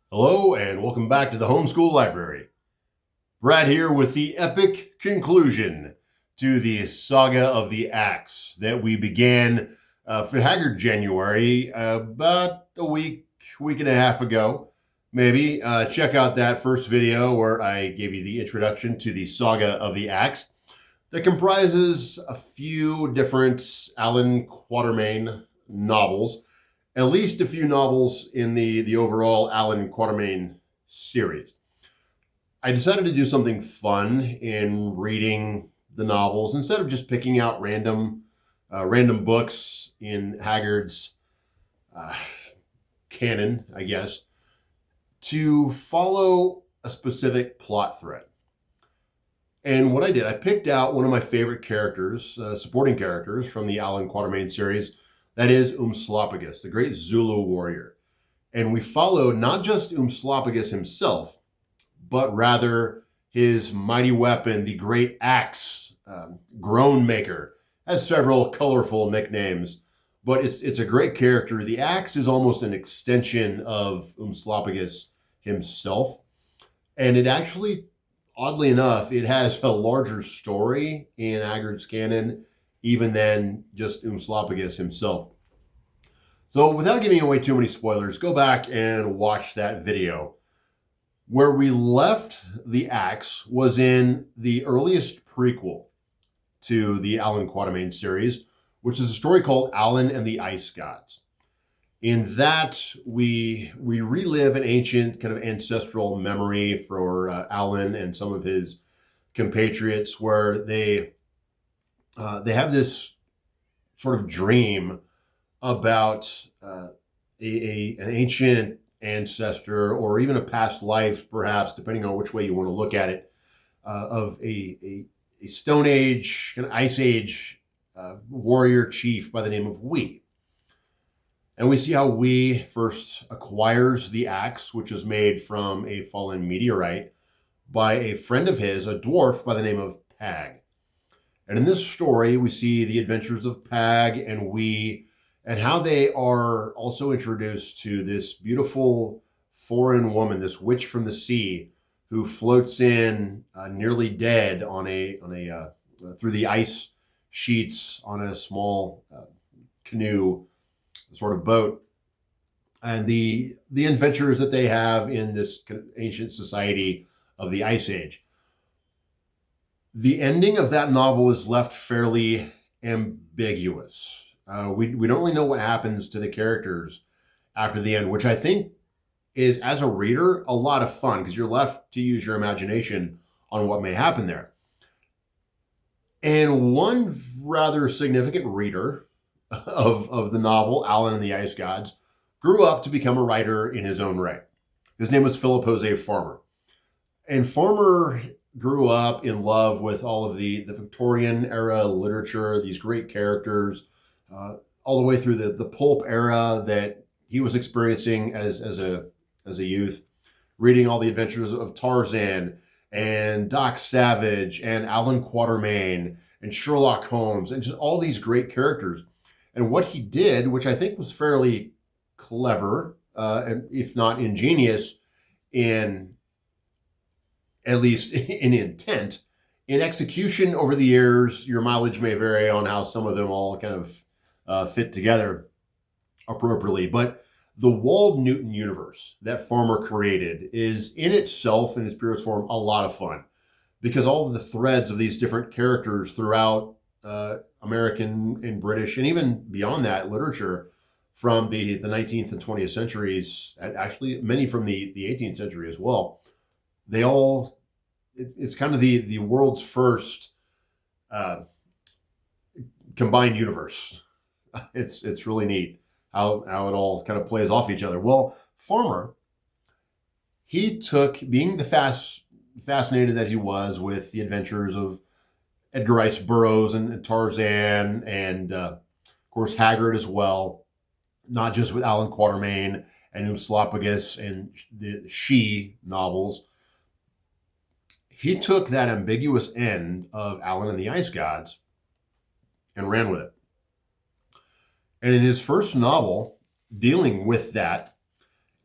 Hello and welcome back to the Homeschool Library. Brad here with the epic conclusion to the Saga of the Axe that we began for Haggard January about a week and a half ago. Maybe check out that first video where I gave you the introduction to the Saga of the Axe that comprises a few different Alan Quatermain novels, at least a few novels in the overall Alan Quatermain series. I decided to do something fun in reading the novels instead of just picking out random books in Haggard's uh, canon, I guess, to follow a specific plot thread. And what I did, I picked out one of my favorite characters, supporting characters from the Alan Quatermain series. That is Umslopogus, the great Zulu warrior. And we followed not just Umslopogus himself, but rather his mighty weapon, the great axe, Groan Maker. Has several colorful nicknames, but it's a great character. The axe is almost an extension of Umslopogus himself. And it actually, oddly enough, it has a larger story in Haggard's canon even than just Umslopogus himself. So without giving away too many spoilers, go back and watch that video. Where we left the axe was in the earliest prequel to the Alan Quatermain series, which is a story called Alan and the Ice Gods. In that, we relive an ancient kind of ancestral memory for Alan and some of his compatriots, where they have this sort of dream about an ancient ancestor, or even a past life, perhaps, depending on which way you want to look at it, of a Stone Age, an Ice Age warrior chief by the name of Wee. And we see how Wee first acquires the axe, which is made from a fallen meteorite, by a friend of his, a dwarf by the name of Pag. And in this story, we see the adventures of Pag and Wee, and how they are also introduced to this beautiful foreign woman, this witch from the sea, who floats in nearly dead on a through the ice sheets on a small canoe, sort of boat, and the adventures that they have in this ancient society of the Ice Age. The ending of that novel is left fairly ambiguous. We don't really know what happens to the characters after the end, which I think is, as a reader, a lot of fun, because you're left to use your imagination on what may happen there. And one rather significant reader of the novel, Alan and the Ice Gods, grew up to become a writer in his own right. His name was Philip Jose Farmer. And Farmer grew up in love with all of the Victorian era literature, these great characters, all the way through the pulp era that he was experiencing as a youth, reading all the adventures of Tarzan and Doc Savage and Alan Quatermain and Sherlock Holmes and just all these great characters. And what he did, which I think was fairly clever, and if not ingenious, in at least in intent, in execution over the years, your mileage may vary on how some of them all kind of fit together appropriately. But the Wald Newton universe that Farmer created is in itself, in its purest form, a lot of fun, because all of the threads of these different characters throughout American and British, and even beyond that, literature from the 19th and 20th centuries, and actually many from the 18th century as well, they all, it's kind of the world's first combined universe. It's really neat how it all kind of plays off each other. Well, Farmer, he took, being the fascinated that he was with the adventures of Edgar Rice Burroughs and Tarzan, and of course Haggard as well, not just with Alan Quatermain and Umslopogus and the She novels. He took that ambiguous end of Alan and the Ice Gods and ran with it. And in his first novel, dealing with that,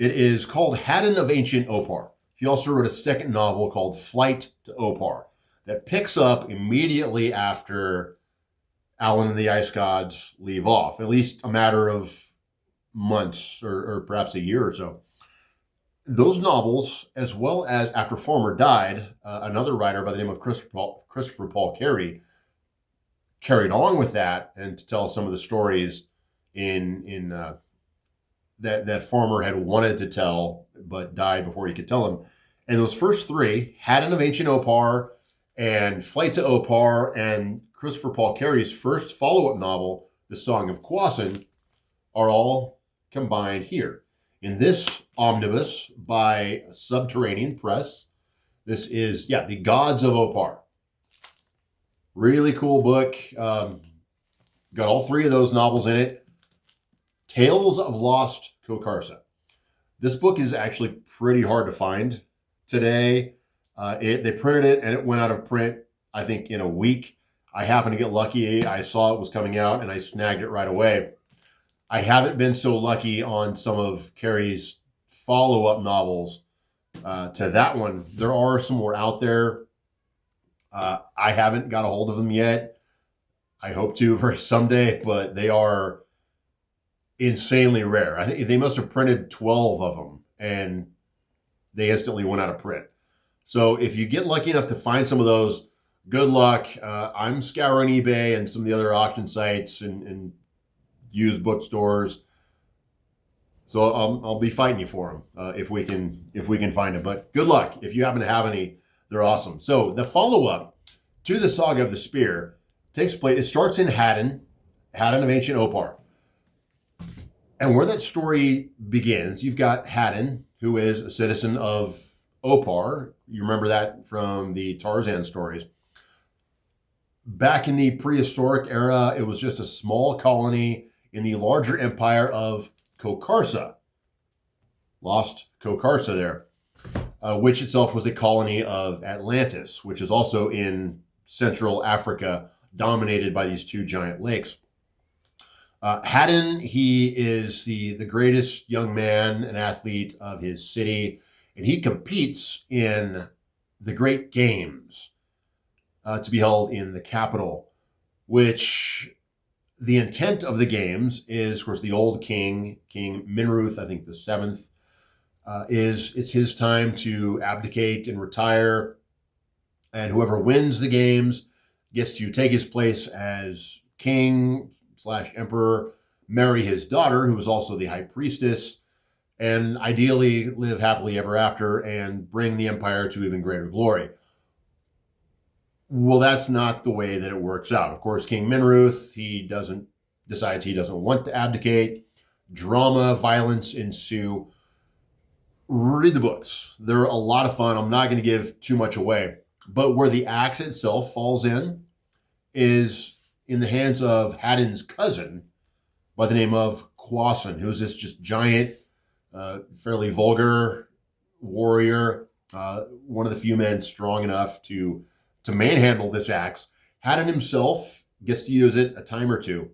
It is called Haddon of Ancient Opar. He also wrote a second novel called Flight to Opar that picks up immediately after Alan and the Ice Gods leave off, at least a matter of months or perhaps a year or so. Those novels, as well as after Farmer died, another writer by the name of Christopher Paul Carey carried on with that and to tell some of the stories in that Farmer had wanted to tell but died before he could tell them. And those first three, Haddon of Ancient Opar and Flight to Opar and Christopher Paul Carey's first follow-up novel, The Song of Quasin, are all combined here in this omnibus by Subterranean Press. This is, The Gods of Opar. Really cool book. Got all three of those novels in it. Tales of Lost Kokarsa. This book is actually pretty hard to find today. They printed it and it went out of print, I think, in a week. I happened to get lucky. I saw it was coming out and I snagged it right away. I haven't been so lucky on some of Carey's follow-up novels to that one. There are some more out there. I haven't got a hold of them yet. I hope to very someday, but they are insanely rare. I think they must have printed 12 of them and they instantly went out of print. So if you get lucky enough to find some of those, good luck. I'm scouring eBay and some of the other auction sites and used bookstores. So I'll be fighting you for them if we can find them. But good luck. If you happen to have any, they're awesome. So the follow-up to the Saga of the Spear takes place. It starts in Haddon of Ancient Opar. And where that story begins, you've got Haddon, who is a citizen of Opar. You remember that from the Tarzan stories. Back in the prehistoric era, it was just a small colony in the larger empire of Kokarsa. Lost Kokarsa there, which itself was a colony of Atlantis, which is also in Central Africa, dominated by these two giant lakes. Haddon, he is the greatest young man and athlete of his city, and he competes in the great games to be held in the capital, which the intent of the games is, of course, the old King Minruth, I think the seventh, it's his time to abdicate and retire, and whoever wins the games gets to take his place as king / emperor, marry his daughter, who is also the high priestess, and ideally live happily ever after and bring the empire to even greater glory. Well, that's not the way that it works out. Of course, King Minruth, decides he doesn't want to abdicate. Drama, violence ensue. Read the books. They're a lot of fun. I'm not going to give too much away. But where the axe itself falls in is in the hands of Haddon's cousin by the name of Quasin, who's this just giant, fairly vulgar warrior, one of the few men strong enough to manhandle this axe. Haddon himself gets to use it a time or two,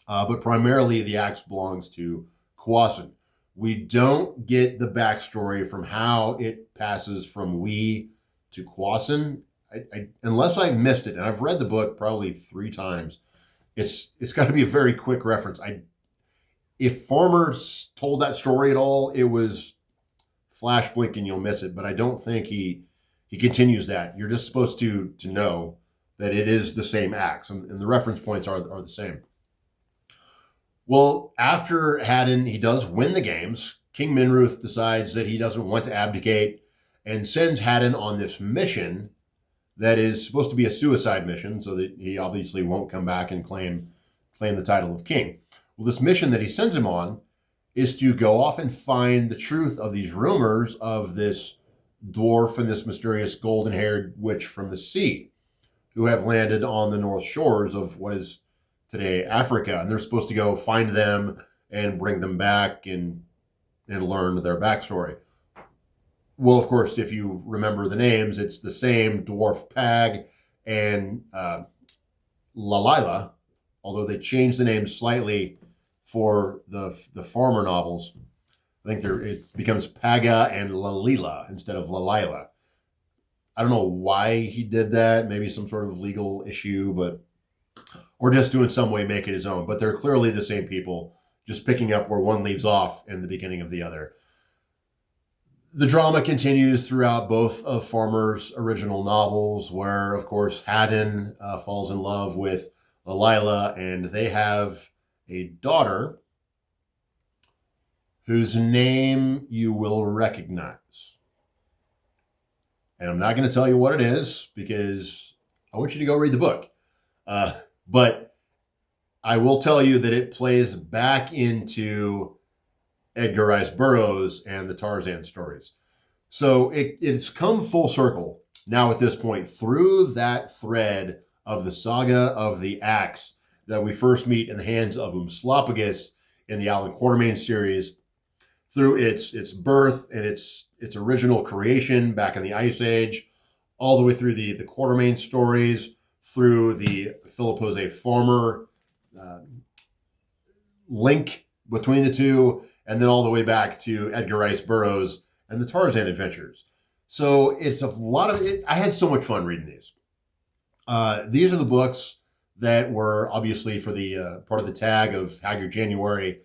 but primarily the axe belongs to Quasin. We don't get the backstory from how it passes from we to Quasin. Unless I've missed it, and I've read the book probably 3 times, it's got to be a very quick reference. If Farmer told that story at all, it was flash blink and you'll miss it. But I don't think he continues that. You're just supposed to know that it is the same axe, and the reference points are the same. Well, after Haddon, he does win the games. King Minruth decides that he doesn't want to abdicate and sends Haddon on this mission that is supposed to be a suicide mission, so that he obviously won't come back and claim the title of king. Well, this mission that he sends him on is to go off and find the truth of these rumors of this dwarf and this mysterious golden-haired witch from the sea who have landed on the north shores of what is today Africa. And they're supposed to go find them and bring them back and learn their backstory. Well, of course, if you remember the names, it's the same dwarf Pag and Lalila, although they changed the name slightly for the Farmer novels. I think it becomes Paga and Lalila instead of Lalila. I don't know why he did that. Maybe some sort of legal issue, but or just to in some way make it his own. But they're clearly the same people, just picking up where one leaves off in the beginning of the other. The drama continues throughout both of Farmer's original novels, where, of course, Haddon falls in love with Lila, and they have a daughter whose name you will recognize. And I'm not going to tell you what it is because I want you to go read the book. But I will tell you that it plays back into Edgar Rice Burroughs and the Tarzan stories. So it's come full circle now at this point through that thread of the saga of the axe that we first meet in the hands of Umslopogus in the Alan Quatermain series, through its birth and its original creation back in the Ice Age, all the way through the Quatermain stories, through the Philip Jose Farmer link between the two, and then all the way back to Edgar Rice Burroughs and the Tarzan adventures. So it's a lot of it. I had so much fun reading these. These are the books that were obviously for the part of the tag of Haggard January.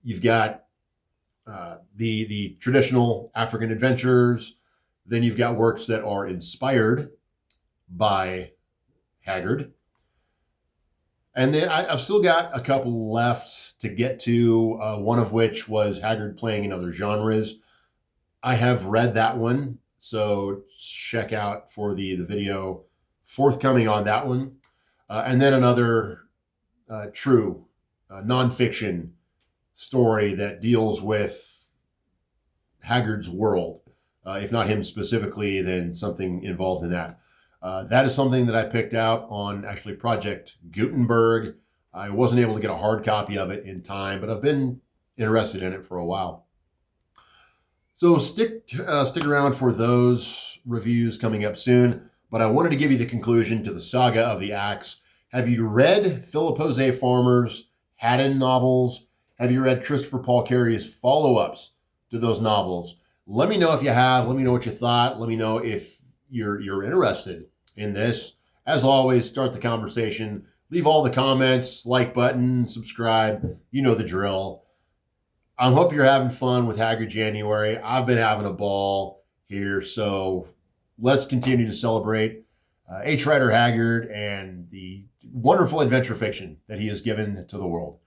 You've got the traditional African adventures. Then you've got works that are inspired by Haggard. And then I've still got a couple left to get to, one of which was Haggard playing in other genres. I have read that one, so check out for the video forthcoming on that one. And then another true nonfiction story that deals with Haggard's world. If not him specifically, then something involved in that. That is something that I picked out on actually Project Gutenberg. I wasn't able to get a hard copy of it in time, but I've been interested in it for a while. So stick around for those reviews coming up soon. But I wanted to give you the conclusion to the Saga of the Axe. Have you read Philip Jose Farmer's Haddon novels? Have you read Christopher Paul Carey's follow-ups to those novels? Let me know if you have. Let me know what you thought. Let me know if you're interested in this. As always, start the conversation. Leave all the comments, like button, subscribe. You know the drill. I hope you're having fun with Haggard January. I've been having a ball here, so let's continue to celebrate H. Rider Haggard and the wonderful adventure fiction that he has given to the world.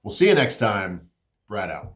We'll see you next time. Brad out.